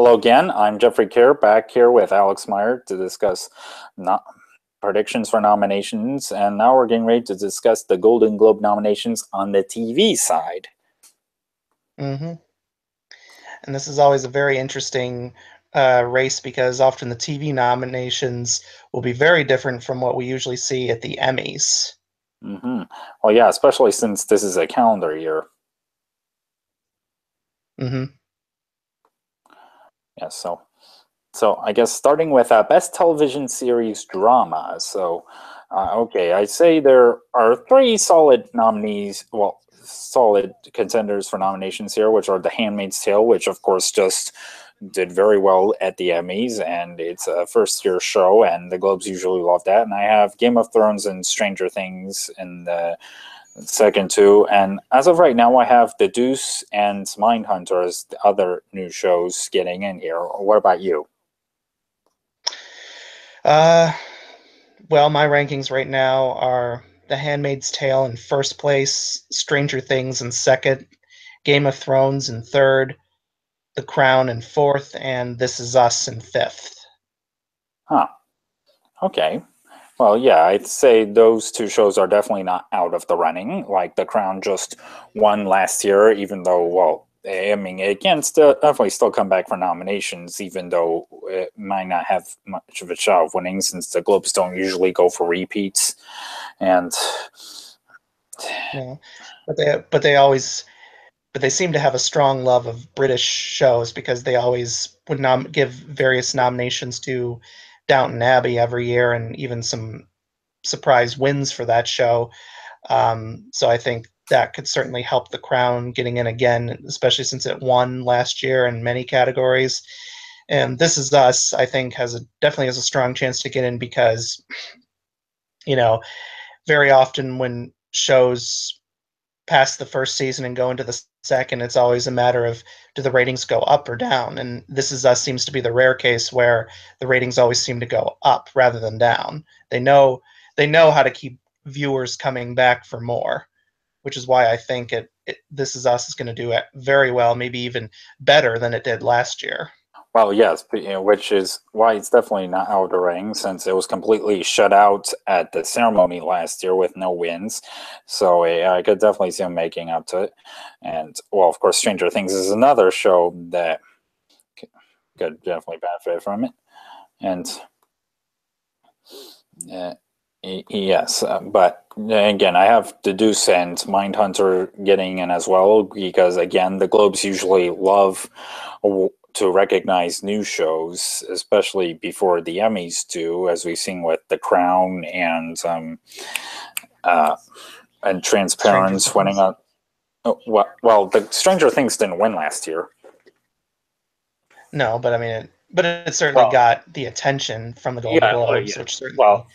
Hello again. I'm Jeffrey Kerr, back here with Alex Meyer to discuss predictions for nominations, and now we're getting ready to discuss the Golden Globe nominations on the TV side. Mm-hmm. And this is always a very interesting race because often the TV nominations will be very different from what we usually see at the Emmys. Well, yeah, especially since this is a calendar year. Mm-hmm. Yeah, so I guess starting with Best Television Series Drama. So, okay, I'd say there are three solid nominees, well, solid contenders for nominations here, which are The Handmaid's Tale, which of course just did very well at the Emmys, and it's a first-year show, and the Globes usually love that. And I have Game of Thrones and Stranger Things in the second two, and as of right now, I have The Deuce and Mindhunter as the other new shows getting in here. What about you? Well, my rankings right now are The Handmaid's Tale in first place, Stranger Things in second, Game of Thrones in third, The Crown in fourth, and This Is Us in fifth. Huh. Okay. Well, yeah, I'd say those two shows are definitely not out of the running. Like The Crown just won last year, even though, well, I mean, it can still definitely still come back for nominations, even though it might not have much of a shot of winning, since the Globes don't usually go for repeats. And Yeah, but they seem to have a strong love of British shows because they always would give various nominations to Downton Abbey every year, and even some surprise wins for that show. So I think that could certainly help The Crown getting in again, especially since it won last year in many categories. And This Is Us, I think, definitely has a strong chance to get in because, you know, very often when shows past the first season and go into the second, it's always a matter of, do the ratings go up or down? And This Is Us seems to be the rare case where the ratings always seem to go up rather than down. They know how to keep viewers coming back for more, which is why I think This Is Us is going to do it very well, maybe even better than it did last year. well, yes, but, which is why it's definitely not out of the ring, since it was completely shut out at the ceremony last year with no wins. So I could definitely see them making up to it. And, well, of course, Stranger Things is another show that could definitely benefit from it. And uh, yes, but again, I have The Deuce and Mindhunter getting in as well, because, again, the Globes usually love to recognize new shows, especially before the Emmys do, as we've seen with The Crown and Transparence winning up. Well, the Stranger Things didn't win last year. No, but I mean, it certainly Well, got the attention from the Golden Globes, yeah. which certainly. Well,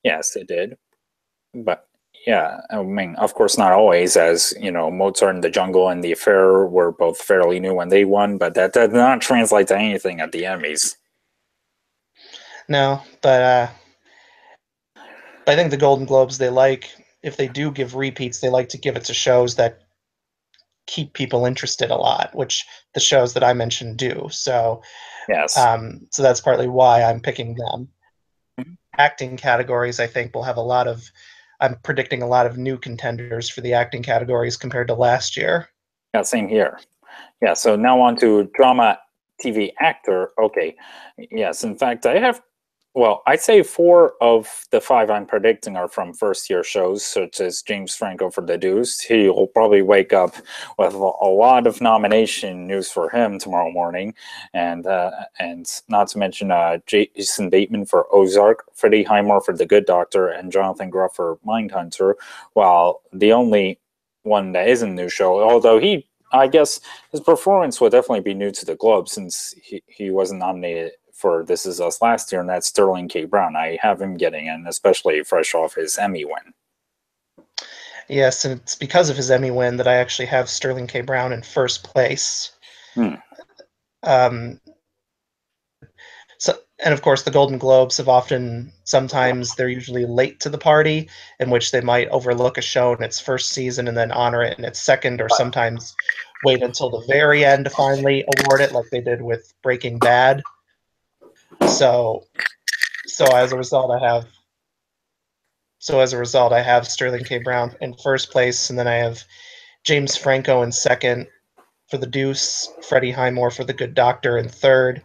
yes, it did, but yeah, I mean, of course, not always, as you know, Mozart in the Jungle and The Affair were both fairly new when they won, but that did not translate to anything at the Emmys. No, but I think the Golden Globes, if they do give repeats, they like to give it to shows that keep people interested a lot, which the shows that I mentioned do. So, Yes. so that's partly why I'm picking them. Acting categories, I think, will have I'm predicting a lot of new contenders for the acting categories compared to last year. Yeah, same here. Yeah, so now on to drama TV actor. Okay. Yes, in fact, I have, well, I'd say four of the five I'm predicting are from first year shows, such as James Franco for The Deuce. He'll probably wake up with a lot of nomination news for him tomorrow morning. And not to mention Jason Bateman for Ozark, Freddie Highmore for The Good Doctor, and Jonathan Groff for Mindhunter, while the only one that isn't a new show, although I guess his performance would definitely be new to the Globe, since he wasn't nominated for This Is Us last year, and that's Sterling K. Brown. I have him getting in, especially fresh off his Emmy win. Yes, and it's because of his Emmy win that I actually have Sterling K. Brown in first place. Hmm. Um, and of course, the Golden Globes sometimes they're usually late to the party, in which they might overlook a show in its first season and then honor it in its second, or sometimes wait until the very end to finally award it, like they did with Breaking Bad. So as a result, I have Sterling K. Brown in first place, and then I have James Franco in second for The Deuce, Freddie Highmore for The Good Doctor in third,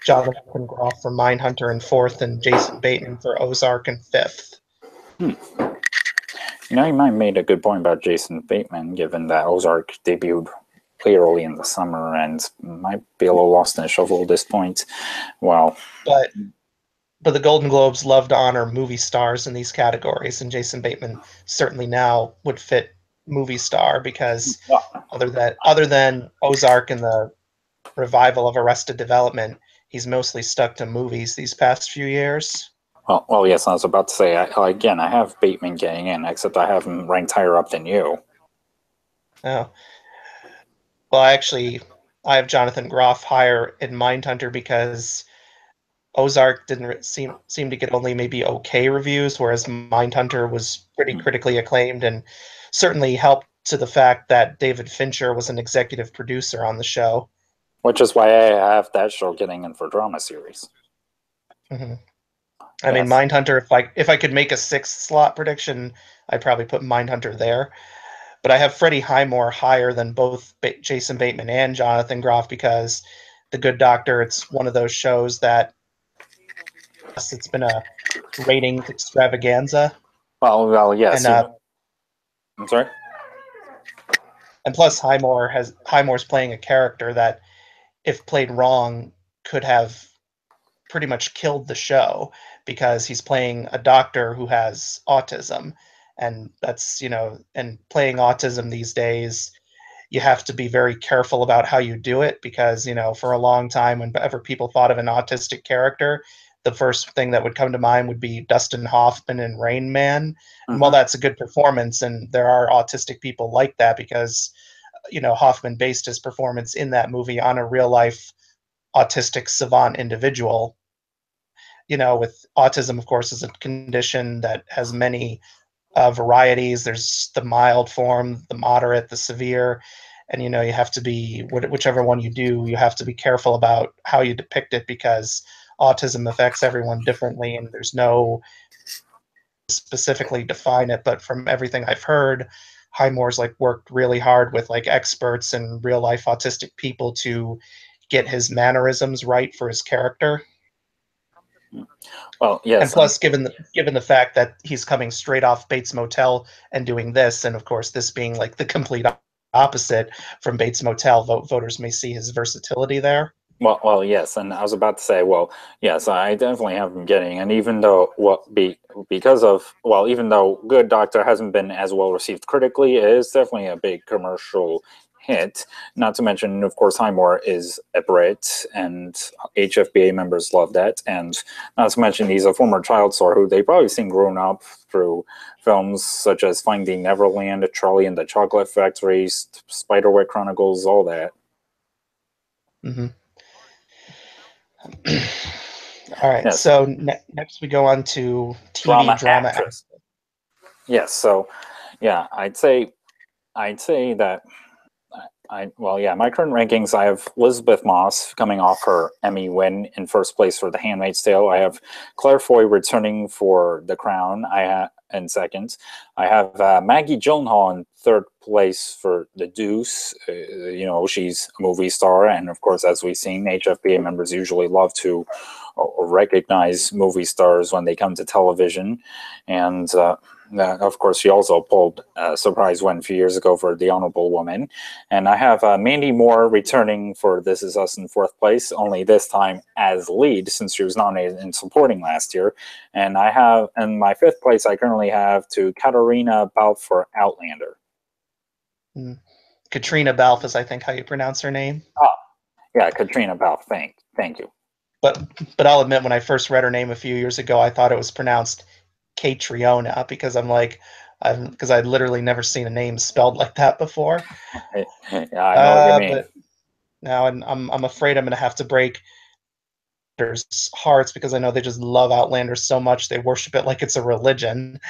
Jonathan Groff for Mindhunter in fourth, and Jason Bateman for Ozark in fifth. You know, you might have made a good point about Jason Bateman, given that Ozark debuted early in the summer and might be a little lost in the shuffle at this point. Well, but the Golden Globes love to honor movie stars in these categories, and Jason Bateman certainly now would fit movie star because other than Ozark and the revival of Arrested Development, he's mostly stuck to movies these past few years. Well, yes, I was about to say, I have Bateman getting in, except I have him ranked higher up than you. Oh. Well, actually, I have Jonathan Groff higher in Mindhunter because Ozark didn't seem to get only maybe okay reviews, whereas Mindhunter was pretty critically acclaimed and certainly helped to the fact that David Fincher was an executive producer on the show. Which is why I have that show getting in for drama series. Mm-hmm. I mean, Mindhunter, if I could make a sixth slot prediction, I'd probably put Mindhunter there. But I have Freddie Highmore higher than both Jason Bateman and Jonathan Groff because The Good Doctor, it's one of those shows that it's been a ratings extravaganza. Well, yes. And I'm sorry? And plus Highmore's playing a character that, if played wrong, could have pretty much killed the show because he's playing a doctor who has autism. And that's, and playing autism these days, you have to be very careful about how you do it because, for a long time, whenever people thought of an autistic character, the first thing that would come to mind would be Dustin Hoffman in Rain Man. Mm-hmm. And while that's a good performance, and there are autistic people like that because, Hoffman based his performance in that movie on a real life autistic savant individual. With autism, of course, is a condition that has many varieties. There's the mild form, the moderate, the severe, and you have to be whichever one you do, you have to be careful about how you depict it because autism affects everyone differently, and there's no specifically define it. But from everything I've heard, Highmore's worked really hard with experts and real life autistic people to get his mannerisms right for his character. Well, yes. And plus, given the fact that he's coming straight off Bates Motel and doing this, and of course this being the complete opposite from Bates Motel, voters may see his versatility there. Well, yes, and I was about to say, yes, I definitely have him getting, and even though even though Good Doctor hasn't been as well received critically, it is definitely a big commercial hit. Not to mention, of course, Highmore is a Brit, and HFBA members love that, and not to mention he's a former child star who they've probably seen grown up through films such as Finding Neverland, Charlie and the Chocolate Factory, Spiderwick Chronicles, all that. Mm-hmm. All right, yes. So next we go on to TV drama actress. Yes, so yeah, I'd say that my current rankings, I have Elizabeth Moss coming off her Emmy win in first place for The Handmaid's Tale. I have Claire Foy returning for The Crown. In second. I have Maggie Gyllenhaal in third place for The Deuce. She's a movie star, and of course, as we've seen, HFBA members usually love to recognize movie stars when they come to television. And of course, she also pulled a surprise win a few years ago for The Honorable Woman. And I have Mandy Moore returning for This Is Us in fourth place, only this time as lead since she was nominated in supporting last year. And I have, in my fifth place, I currently have to Katarina Balfe for Outlander. Katrina Balfe is, I think, how you pronounce her name. Oh, yeah, Katrina Balfe. Thank you. But I'll admit, when I first read her name a few years ago, I thought it was pronounced Catriona because because I'd literally never seen a name spelled like that before. Yeah, I know what you mean. But now I'm afraid I'm going to have to break their hearts because I know they just love Outlander so much they worship it like it's a religion.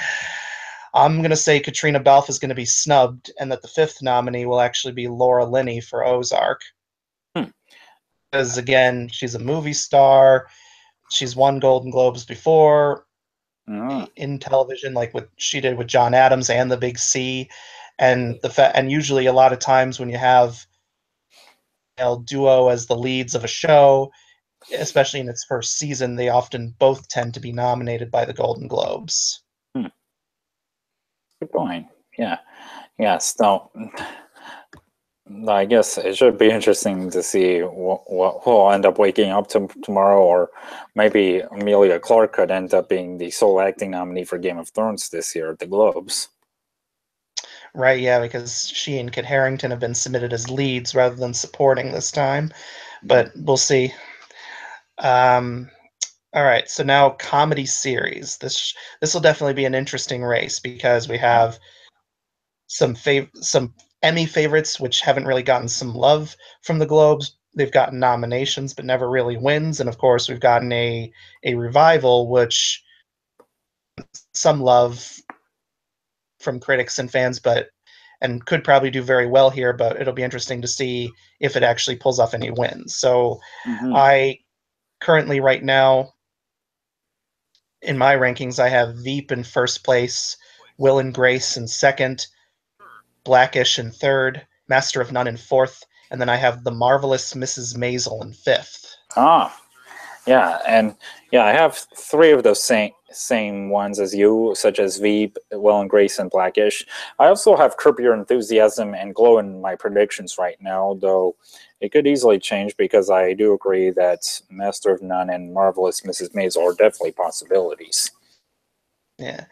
I'm going to say Katrina Balfe is going to be snubbed, and that the fifth nominee will actually be Laura Linney for Ozark. Hmm. Because, again, she's a movie star. She's won Golden Globes before in television, like what she did with John Adams and The Big C. And and usually a lot of times when you have a duo as the leads of a show, especially in its first season, they often both tend to be nominated by the Golden Globes. Good point. Yeah. Yes. No. I guess it should be interesting to see who will end up waking up tomorrow, or maybe Emilia Clarke could end up being the sole acting nominee for Game of Thrones this year at the Globes. Right, yeah, because she and Kit Harington have been submitted as leads rather than supporting this time, but we'll see. All right, so now comedy series. This will definitely be an interesting race because we have some Emmy favorites which haven't really gotten some love from the Globes. They've gotten nominations but never really wins, and of course we've gotten a revival which some love from critics and fans, but and could probably do very well here, but it'll be interesting to see if it actually pulls off any wins. So I currently right now in my rankings I have Veep in first place, Will and Grace in second, Blackish in third, Master of None in fourth, and then I have The Marvelous Mrs. Maisel in fifth. Yeah, and I have three of those same ones as you, such as Veep, Will and Grace, and Blackish. I also have Curb Your Enthusiasm and Glow in my predictions right now, though it could easily change because I do agree that Master of None and Marvelous Mrs. Maisel are definitely possibilities. Yeah.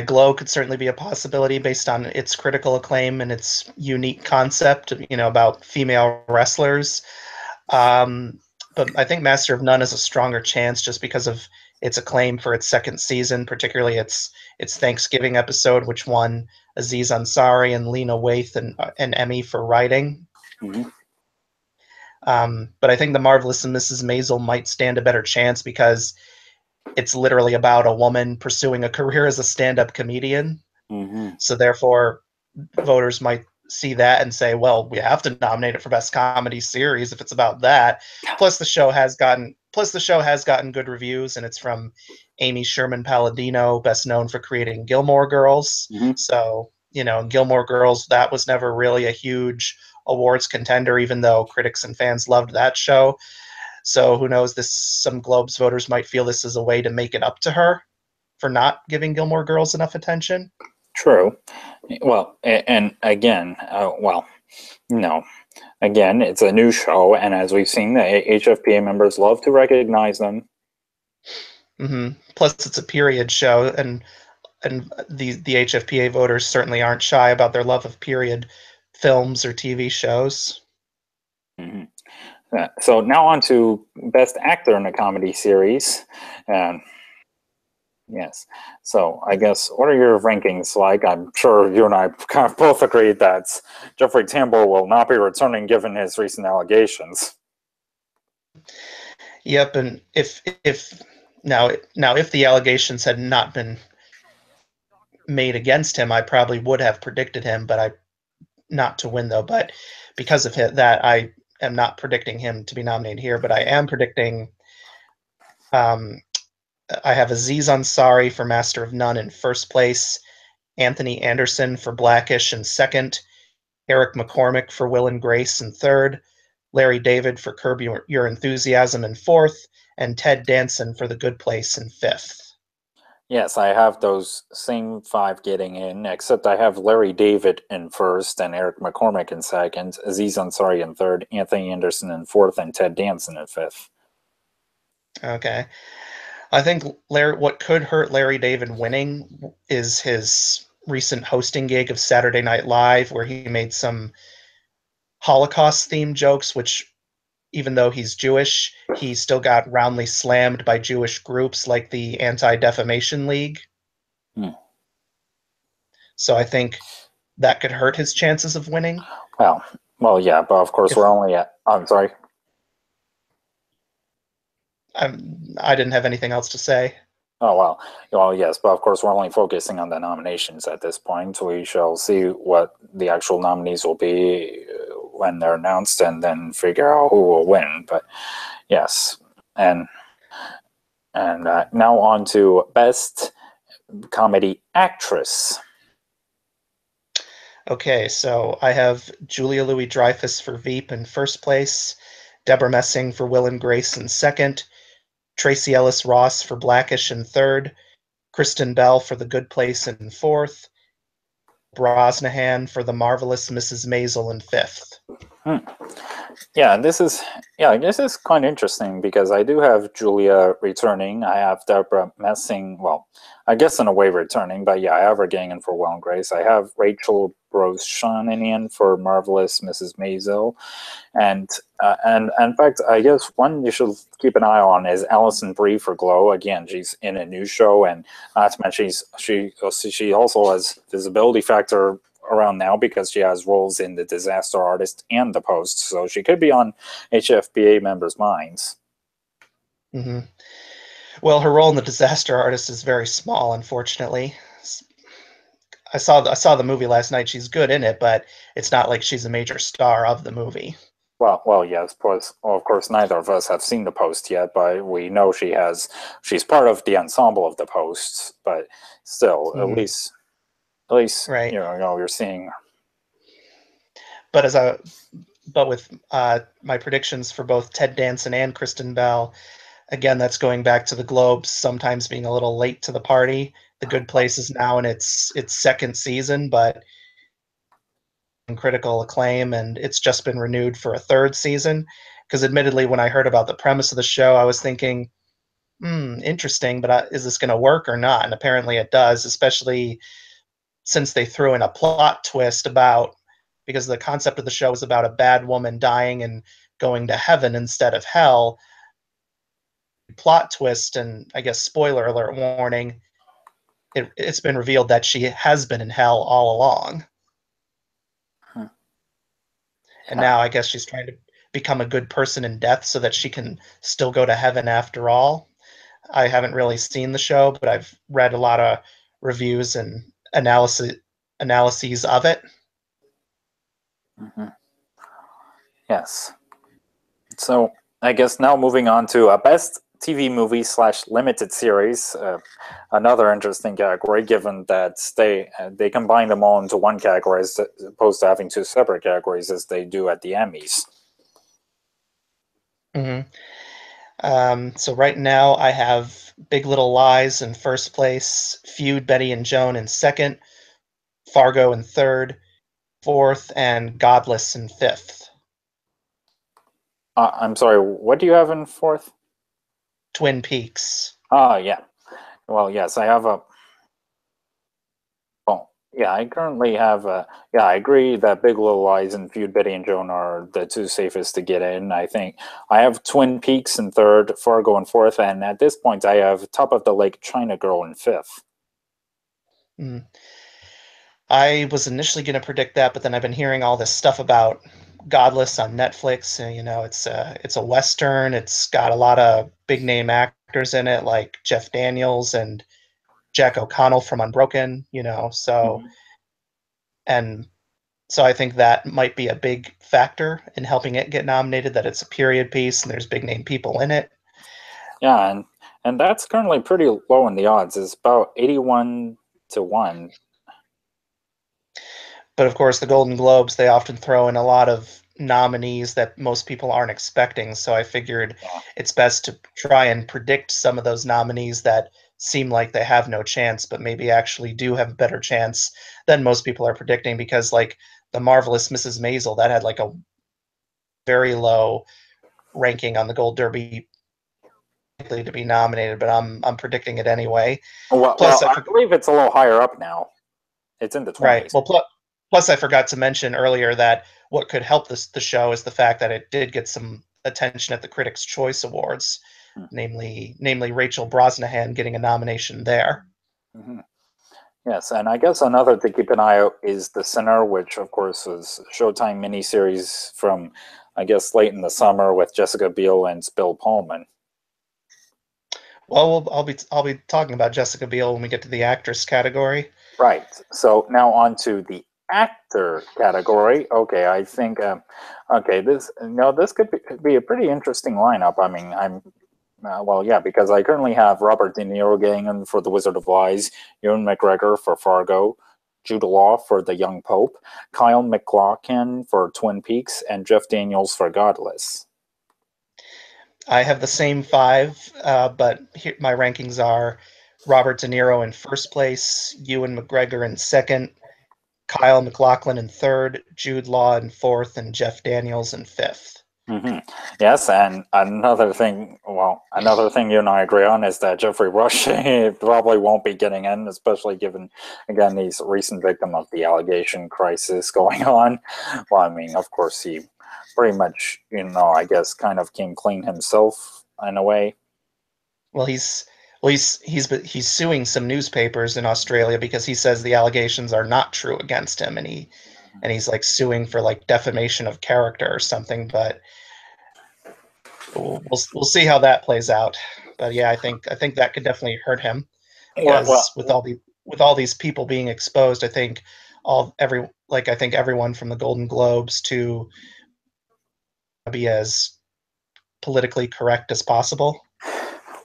Glow could certainly be a possibility based on its critical acclaim and its unique concept, about female wrestlers. But I think Master of None has a stronger chance just because of its acclaim for its second season, particularly its Thanksgiving episode, which won Aziz Ansari and Lena Waithe an Emmy for writing. Mm-hmm. But I think The Marvelous Mrs. Maisel might stand a better chance because it's literally about a woman pursuing a career as a stand-up comedian. Mm-hmm. So therefore, voters might see that and say, well, we have to nominate it for best comedy series if it's about that. Plus the show has gotten good reviews, and it's from Amy Sherman Palladino, best known for creating Gilmore Girls. Mm-hmm. So, Gilmore Girls, that was never really a huge awards contender, even though critics and fans loved that show. So who knows, some Globes voters might feel this is a way to make it up to her for not giving Gilmore Girls enough attention. True. Well, and again, again, it's a new show, and as we've seen, the HFPA members love to recognize them. Mm-hmm. Plus, it's a period show, and the HFPA voters certainly aren't shy about their love of period films or TV shows. Mm-hmm. So now on to Best Actor in a Comedy Series. And yes, so I guess, what are your rankings like? I'm sure you and I kind of both agree that Jeffrey Tambor will not be returning given his recent allegations. Yep, and if the allegations had not been made against him, I probably would have predicted him, but not to win though. But because of that, I am not predicting him to be nominated here. But I am predicting. I have Aziz Ansari for Master of None in first place, Anthony Anderson for Blackish in second, Eric McCormick for Will and Grace in third, Larry David for Curb Your Enthusiasm in fourth, and Ted Danson for The Good Place in fifth. Yes, I have those same five getting in, except I have Larry David in first and Eric McCormick in second, Aziz Ansari in third, Anthony Anderson in fourth, and Ted Danson in fifth. Okay. I think what could hurt Larry David winning is his recent hosting gig of Saturday Night Live, where he made some Holocaust-themed jokes, which, even though he's Jewish, he still got roundly slammed by Jewish groups like the Anti-Defamation League. So I think that could hurt his chances of winning. Well, yeah, but of course we're only at. I'm sorry. I didn't have anything else to say. Oh well, yes, but of course we're only focusing on the nominations at this point. We shall see what the actual nominees will be when they're announced, and then figure out who will win. But yes, and now on to best comedy actress. Okay, so I have Julia Louis-Dreyfus for Veep in first place, Deborah Messing for Will and Grace in second, Tracy Ellis Ross for Blackish in third, Kristen Bell for The Good Place in fourth, Brosnahan for The Marvelous Mrs. Maisel in fifth. Hmm. This is quite interesting because I do have Julia returning. I have Deborah Messing, well, I guess in a way returning, but yeah, I have her getting in for Will and Grace. I have Rachel Brosnahan for Marvelous Mrs. Maisel, and in fact, I guess one you should keep an eye on is Alison Brie for Glow. Again, she's in a new show, and not to mention she also has visibility factor around now because she has roles in The Disaster Artist and The Post, so she could be on HFBA members' minds. Mm-hmm. Well, her role in The Disaster Artist is very small, unfortunately. I saw the movie last night. She's good in it, but it's not like she's a major star of the movie. Yes, of course, neither of us have seen The Post yet, but we know she's part of the ensemble of The Post. But still, Mm-hmm. at least Right. you're seeing. But with my predictions for both Ted Danson and Kristen Bell, again, that's going back to the Globes sometimes being a little late to the party. The Good Place is now in its second season, but critical acclaim, and it's just been renewed for a third season. Because admittedly, when I heard about the premise of the show, I was thinking, interesting, but is this going to work or not? And apparently it does, especially since they threw in a plot twist about, because the concept of the show is about a bad woman dying and going to heaven instead of hell. Plot twist, and I guess spoiler alert warning, it's been revealed that she has been in hell all along. And Yeah. now I guess she's trying to become a good person in death so that she can still go to heaven after all. I haven't really seen the show, but I've read a lot of reviews and analyses of it. Mm-hmm. Yes. So I guess now moving on to a best TV movie / limited series. Another interesting category, given that they combine them all into one category as opposed to having two separate categories as they do at the Emmys. Mm-hmm. So right now I have Big Little Lies in first place, Feud, Betty and Joan in second, Fargo in third, fourth, and Godless in fifth. I'm sorry, what do you have in fourth? Twin Peaks. Yeah. Well, yes, I have a. Well, yeah, I currently have a. Yeah, I agree that Big Little Lies and Feud, Betty and Joan are the two safest to get in. I think I have Twin Peaks in third, Fargo in fourth, and at this point I have Top of the Lake China Girl in fifth. Mm. I was initially going to predict that, but then I've been hearing all this stuff about Godless on Netflix. And, it's a Western. It's got a lot of big name actors in it, like Jeff Daniels and Jack O'Connell from Unbroken. Mhm. And so I think that might be a big factor in helping it get nominated. That it's a period piece and there's big name people in it. Yeah, and that's currently pretty low in the odds. It's about 81 to 1. But of course, the Golden Globes, they often throw in a lot of nominees that most people aren't expecting. So I figured Yeah. it's best to try and predict some of those nominees that seem like they have no chance, but maybe actually do have a better chance than most people are predicting. Because, like, the marvelous Mrs. Maisel, that had like a very low ranking on the Gold Derby likely to be nominated, but I'm predicting it anyway. Plus, I believe it's a little higher up now. It's in the right. 20s. Well, plus I forgot to mention earlier that what could help the show is the fact that it did get some attention at the Critics' Choice Awards, Hmm. namely Rachel Brosnahan getting a nomination there. Mm-hmm. Yes, and I guess another to keep an eye out is The Sinner, which of course was a Showtime miniseries from, I guess, late in the summer with Jessica Biel and Bill Pullman. Well, I'll be talking about Jessica Biel when we get to the actress category. Right. So now on to the actor category. Okay, I think okay, this could be a pretty interesting lineup. I mean, I'm well, yeah, because I currently have Robert De Niro getting in for The Wizard of Lies, Ewan McGregor for Fargo, Jude Law for The Young Pope, Kyle MacLachlan for Twin Peaks, and Jeff Daniels for Godless. I have the same five, but here, my rankings are Robert De Niro in first place, Ewan McGregor in second, Kyle MacLachlan in third, Jude Law in fourth, and Jeff Daniels in fifth. Mm-hmm. Yes, and another thing you and I agree on is that Jeffrey Rush probably won't be getting in, especially given, again, he's a recent victim of the allegation crisis going on. Well, I mean, of course, he pretty much, I guess, kind of came clean himself in a way. Well, he's suing some newspapers in Australia because he says the allegations are not true against him, and he's like suing for like defamation of character or something. But we'll see how that plays out. But yeah, I think that could definitely hurt him Well, because with all these people being exposed, I think everyone from the Golden Globes to be as politically correct as possible.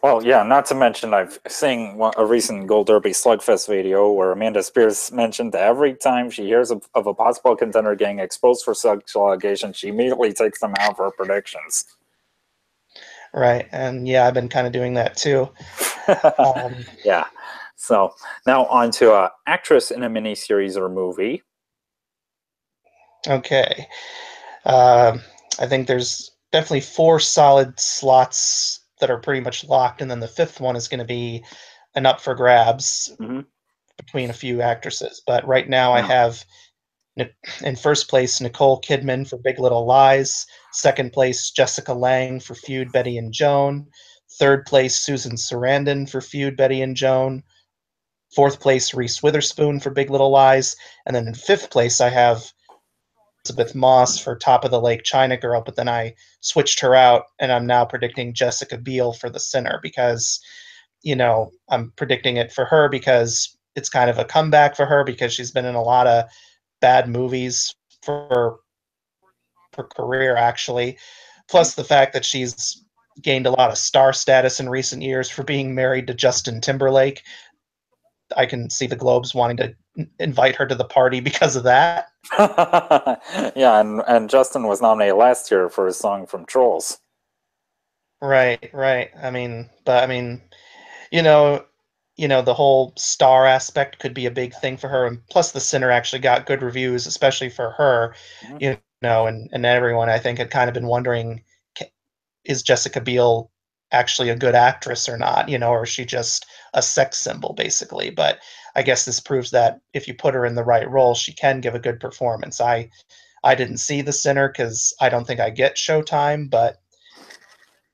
well, yeah, not to mention I've seen a recent Gold Derby Slugfest video where Amanda Spears mentioned that every time she hears of a possible contender getting exposed for sexual allegations, she immediately takes them out for her predictions. Right. And yeah, I've been kind of doing that too. Um, Yeah. So now on to actress in a miniseries or movie. okay. Um, I think there's definitely four solid slots that are pretty much locked, and then the fifth one is going to be an up for grabs Mm-hmm. between a few actresses. But right now, I Yeah. have in first place Nicole Kidman for Big Little Lies. Second place Jessica Lange for Feud Betty and Joan. Third place Susan Sarandon for Feud Betty and Joan. Fourth place Reese Witherspoon for Big Little Lies. And then in fifth place, I have Elizabeth Moss for Top of the Lake China Girl, but then I switched her out, and I'm now predicting Jessica Biel for The Sinner because, I'm predicting it for her because it's kind of a comeback for her because she's been in a lot of bad movies for her career, actually. Plus the fact that she's gained a lot of star status in recent years for being married to Justin Timberlake. I can see the Globes wanting to invite her to the party because of that. Yeah, and Justin was nominated last year for his song from Trolls. Right, right. I mean, you know, the whole star aspect could be a big thing for her, and plus the Sinner actually got good reviews, especially for her, Mhm. and everyone I think had kind of been wondering, is Jessica Biel actually a good actress or not, or is she just a sex symbol basically? But I guess this proves that if you put her in the right role, she can give a good performance. I didn't see The Sinner because I don't think I get Showtime, but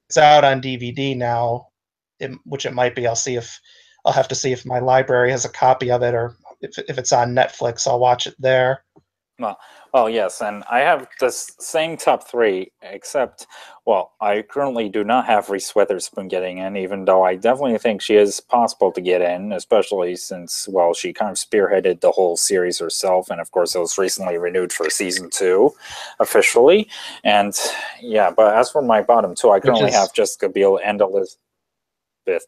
it's out on DVD now, which it might be. I'll have to see if my library has a copy of it, or if it's on Netflix, I'll watch it there. Well, well, yes, and I have the same top three, except, well, I currently do not have Reese Witherspoon getting in, even though I definitely think she is possible to get in, especially since, well, she kind of spearheaded the whole series herself, and of course, it was recently renewed for season two, officially. And yeah, but as for my bottom two, I Which currently have is, Jessica Biel and Elizabeth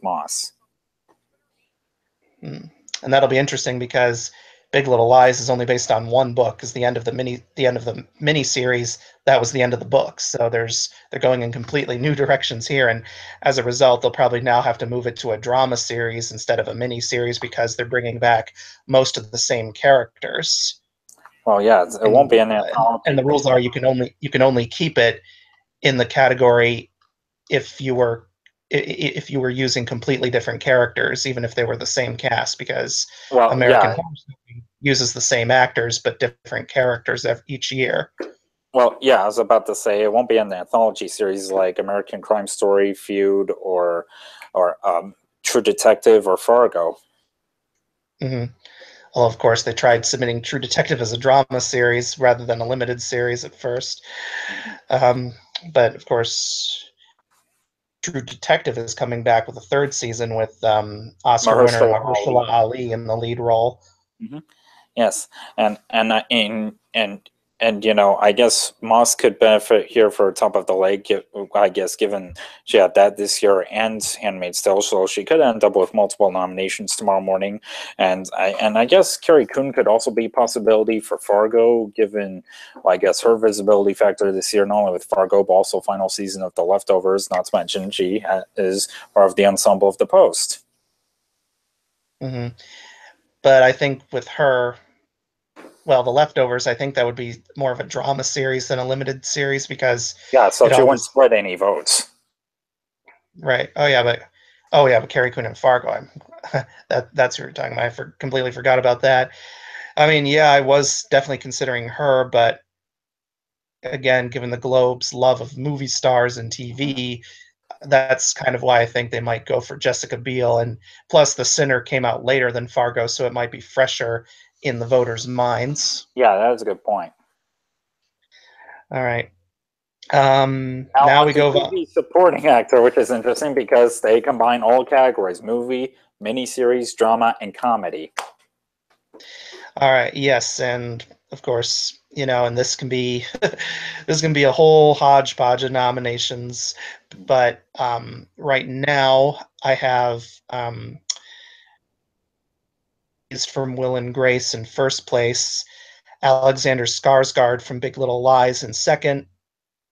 Moss. hmm, and that'll be interesting because Big Little Lies is only based on one book. Because the end of the mini series, that was the end of the book. So they're going in completely new directions here, and as a result, they'll probably now have to move it to a drama series instead of a mini series because they're bringing back most of the same characters. Well, yeah, it won't And be an and anthology. the rules are you can only keep it in the category if you were using completely different characters, even if they were the same cast, because Well, American yeah, Horror Story uses the same actors but different characters each year. well, yeah, I was about to say it won't be an anthology series like American Crime Story, Feud, or True Detective or Fargo. hmm Well, of course, they tried submitting True Detective as a drama series rather than a limited series at first, Mhm. um, but of course, True Detective is coming back with a third season with Oscar winner Mahershala Ali. Mahershala Ali in the lead role. Mhm. Yes, and I guess Moss could benefit here for Top of the Lake. I guess given she had that this year and Handmaid's Tale, so she could end up with multiple nominations tomorrow morning. And I guess Carrie Coon could also be a possibility for Fargo, given I guess her visibility factor this year, not only with Fargo but also final season of The Leftovers. Not to mention she is part of the ensemble of The Post. Mm-hmm. But I think with her, well, The Leftovers, I think that would be more of a drama series than a limited series because Yeah, so it she wouldn't always split any votes. right. But Carrie Coon and Fargo. That's who you're talking about. Completely forgot about that. I mean, yeah, I was definitely considering her, but again, given the Globe's love of movie stars and TV, that's kind of why I think they might go for Jessica Biel. And plus, The Sinner came out later than Fargo, so it might be fresher in the voters' minds. Yeah, that is a good point. All right. Now Now on we to go. TV supporting actor, which is interesting because they combine all categories: movie, miniseries, drama, and comedy. All right. Yes, and of course, and this can be this can be a whole hodgepodge of nominations. But right now, I have is from Will and Grace in first place, Alexander Skarsgård from Big Little Lies in second,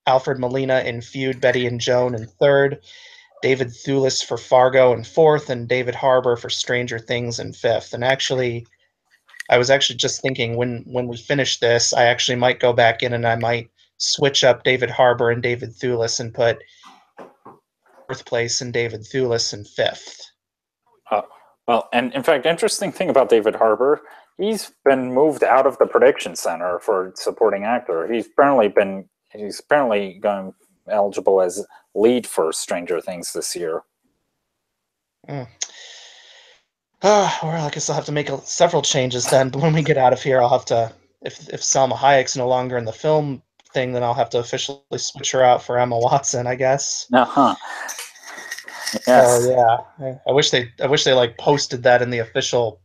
Alfred Molina in Feud, Betty and Joan in third, David Thewlis for Fargo in fourth, and David Harbour for Stranger Things in fifth. And actually, I was actually just thinking when we finish this, I actually might go back in and I might switch up David Harbour and David Thewlis and put fourth place and David Thewlis in fifth. Uh, well, and in fact, interesting thing about David Harbour, he's been moved out of the prediction center for supporting actor. He's apparently going eligible as lead for Stranger Things this year. Mm. Well, I guess I'll have to make several changes then. But when we get out of here, I'll have to, if Salma Hayek's no longer in the film thing, then I'll have to officially switch her out for Emma Watson, I guess. Uh-huh. So Yes. yeah, I wish they like posted that in the official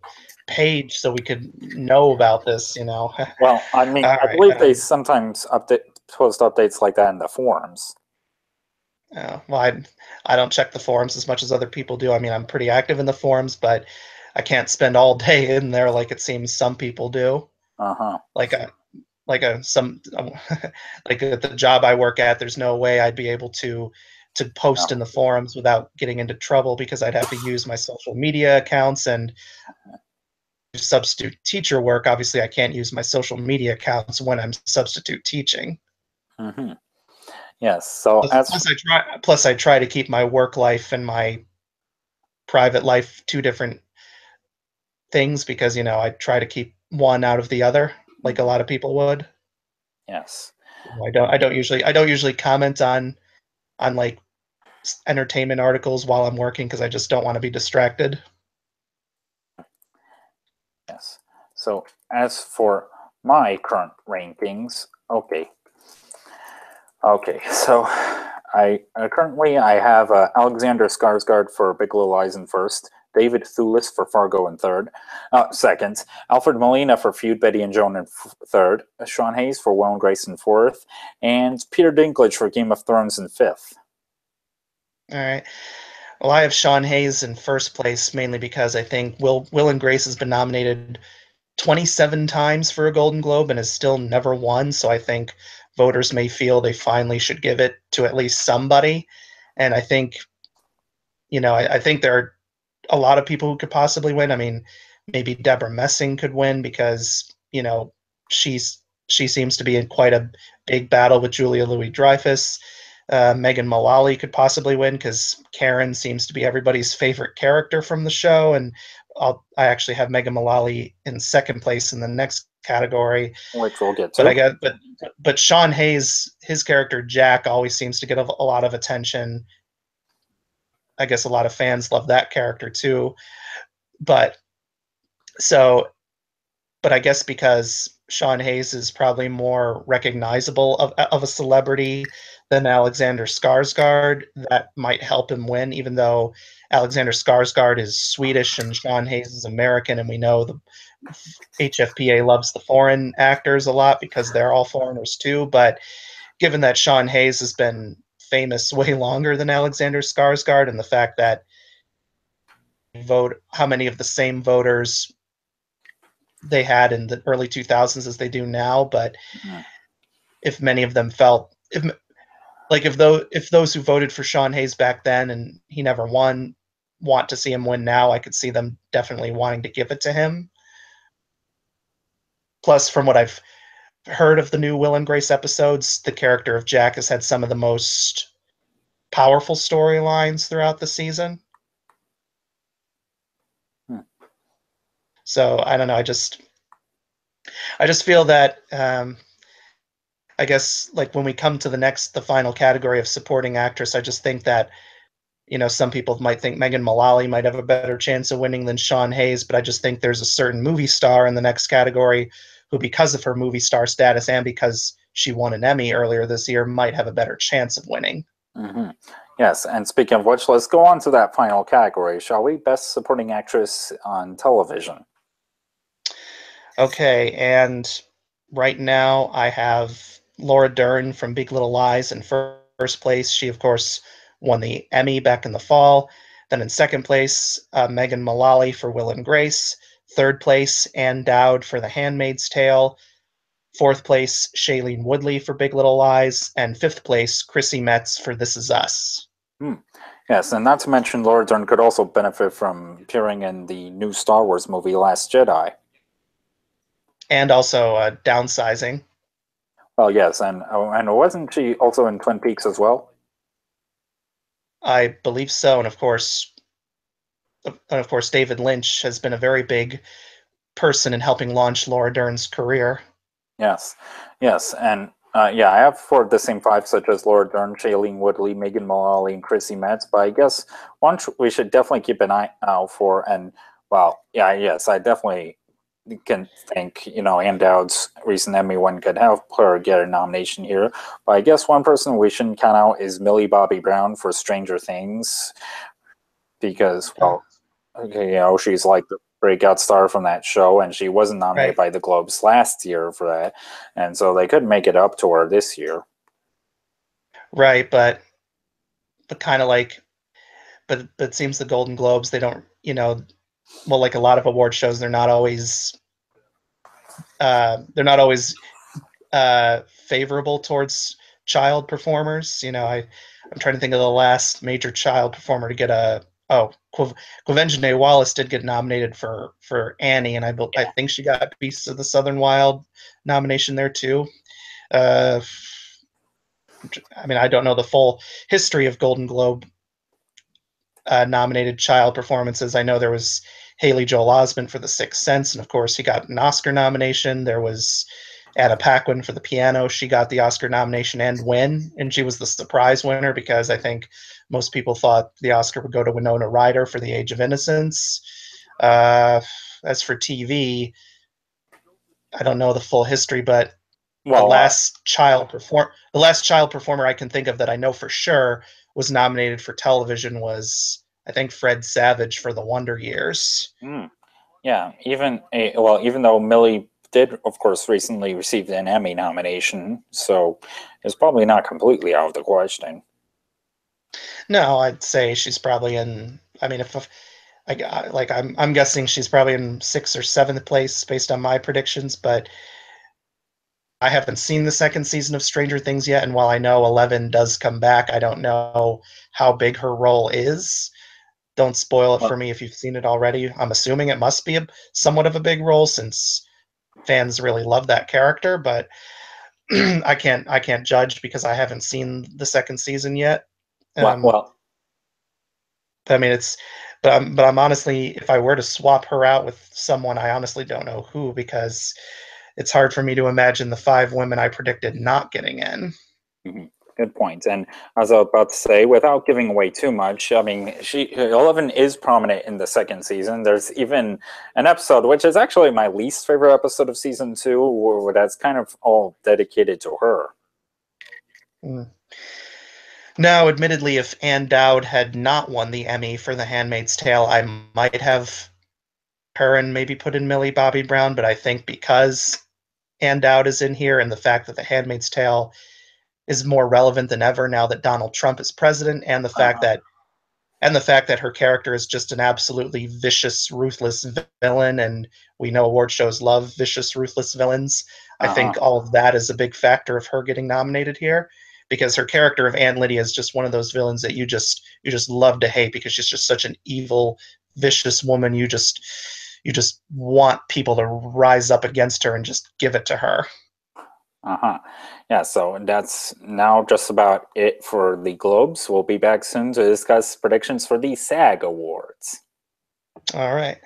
page so we could know about this. Well, I mean, All I right. believe they sometimes post updates like that in the forums. Well, I don't check the forums as much as other people do. I mean, I'm pretty active in the forums, but I can't spend all day in there like it seems some people do. Uh-huh. Like a like a some like at the job I work at, there's no way I'd be able to post in No. the forums without getting into trouble because I'd have to use my social media accounts and substitute teacher work. Obviously, I can't use my social media accounts when I'm substitute teaching. Mm-hmm. Yes. So as Plus I try to keep my work life and my private life two different things because I try to keep one out of the other like a lot of people would. yes. I don't usually comment on like entertainment articles while I'm working because I just don't want to be distracted. Yes. So as for my current rankings, okay. Okay. So I currently I have Alexander Skarsgård for Big Little Lies in first, David Thewlis for Fargo in second, Alfred Molina for Feud, Betty and Joan in third, Sean Hayes for Will and Grace in fourth, and Peter Dinklage for Game of Thrones in fifth. All right. Well, I have Sean Hayes in first place mainly because I think Will and Grace has been nominated 27 times for a Golden Globe and has still never won. So I think voters may feel they finally should give it to at least somebody. And I think, I think there are a lot of people who could possibly win. I mean, maybe Deborah Messing could win because, she seems to be in quite a big battle with Julia Louis-Dreyfus. Megan Mullally could possibly win because Karen seems to be everybody's favorite character from the show, and I actually have Megan Mullally in second place in the next category. Which we'll get But to. I guess, but Sean Hayes, his character Jack, always seems to get a lot of attention. I guess a lot of fans love that character too. But so but I guess because Sean Hayes is probably more recognizable of a celebrity than Alexander Skarsgård, that might help him win, even though Alexander Skarsgård is Swedish and Sean Hayes is American, and we know the HFPA loves the foreign actors a lot because they're all foreigners too. But given that Sean Hayes has been famous way longer than Alexander Skarsgård, and the fact that vote how many of the same voters they had in the early 2000s as they do now, but Mhm. if many of them felt if those who voted for Sean Hayes back then and he never won want to see him win now, I could see them definitely wanting to give it to him. Plus, from what I've heard of the new Will and Grace episodes, the character of Jack has had some of the most powerful storylines throughout the season. Hmm. So I don't know. I just feel that I guess like when we come to the final category of supporting actress, I just think that some people might think Megan Mullally might have a better chance of winning than Sean Hayes, but I just think there's a certain movie star in the next category who, because of her movie star status and because she won an Emmy earlier this year, might have a better chance of winning. Mm-hmm. Yes, and speaking of which, let's go on to that final category, shall we? Best Supporting Actress on Television. Okay, and right now I have Laura Dern from Big Little Lies in first place. She, of course, won the Emmy back in the fall. Then in second place, Megan Mullally for Will and Grace. Third place, Ann Dowd for The Handmaid's Tale. Fourth place, Shailene Woodley for Big Little Lies. And fifth place, Chrissy Metz for This Is Us. Hmm. Yes, and not to mention Laura Dern could also benefit from appearing in the new Star Wars movie Last Jedi. And also Downsizing. Well, yes, and wasn't she also in Twin Peaks as well? I believe so. And of course, David Lynch has been a very big person in helping launch Laura Dern's career. Yes, yes, and yeah, I have for the same five, such as Laura Dern, Shailene Woodley, Megan Mullally, and Chrissy Metz. But I guess one we should definitely keep an eye out for, and well, yeah, yes, I definitely can think, Ann Dowd's recent Emmy win could help her get a nomination here. But I guess one person we shouldn't count out is Millie Bobby Brown for Stranger Things, because, well, okay, she's like the breakout star from that show, and she wasn't nominated Right, by the Globes last year for that, and so they could make it up to her this year. right, but kind of like, but it seems the Golden Globes, they don't, well, like a lot of award shows, they're not always favorable towards child performers. I'm trying to think of the last major child performer to get a. Oh, Quvenzhané Wallis did get nominated for Annie, and I think she got Beasts of the Southern Wild nomination there too. Uh, I mean, I don't know the full history of Golden Globe nominated child performances. I know there was Haley Joel Osment for The Sixth Sense, and of course, he got an Oscar nomination. There was Anna Paquin for The Piano. She got the Oscar nomination and win, and she was the surprise winner because I think most people thought the Oscar would go to Winona Ryder for The Age of Innocence. Uh, as for TV, I don't know the full history, but the Well, last child performer I can think of that I know for sure was nominated for television was, I think, Fred Savage for The Wonder Years. mm, yeah, even though Millie did, of course, recently receive an Emmy nomination, so it's probably not completely out of the question. No, I'd say she's probably in. I mean, if I'm guessing she's probably in sixth or seventh place based on my predictions, but I haven't seen the second season of Stranger Things yet, and while I know Eleven does come back, I don't know how big her role is. Don't spoil it for Well, me if you've seen it already. I'm assuming it must be somewhat of a big role since fans really love that character, but I can't judge because I haven't seen the second season yet. well, Um, well, but I mean, I'm honestly, if I were to swap her out with someone, I honestly don't know who because it's hard for me to imagine the five women I predicted not getting in. mhm. Good point. And as I was about to say, without giving away too much, I mean, Eleven is prominent in the second season. There's even an episode, which is actually my least favorite episode of season 2, where that's kind of all dedicated to her. Mm. Now, admittedly, if Ann Dowd had not won the Emmy for The Handmaid's Tale, I might have her and maybe put in Millie Bobby Brown, but I think because Ann Dowd is in here and the fact that The Handmaid's Tale is more relevant than ever now that Donald Trump is president, and the fact that her character is just an absolutely vicious, ruthless villain, and we know award shows love vicious, ruthless villains. I think all of that is a big factor of her getting nominated here, because her character of Anne Lydia is just one of those villains that you just love to hate because she's just such an evil, vicious woman. You just want people to rise up against her and just give it to her. Yeah, so that's now just about it for the Globes. We'll be back soon to discuss predictions for the SAG Awards. All right.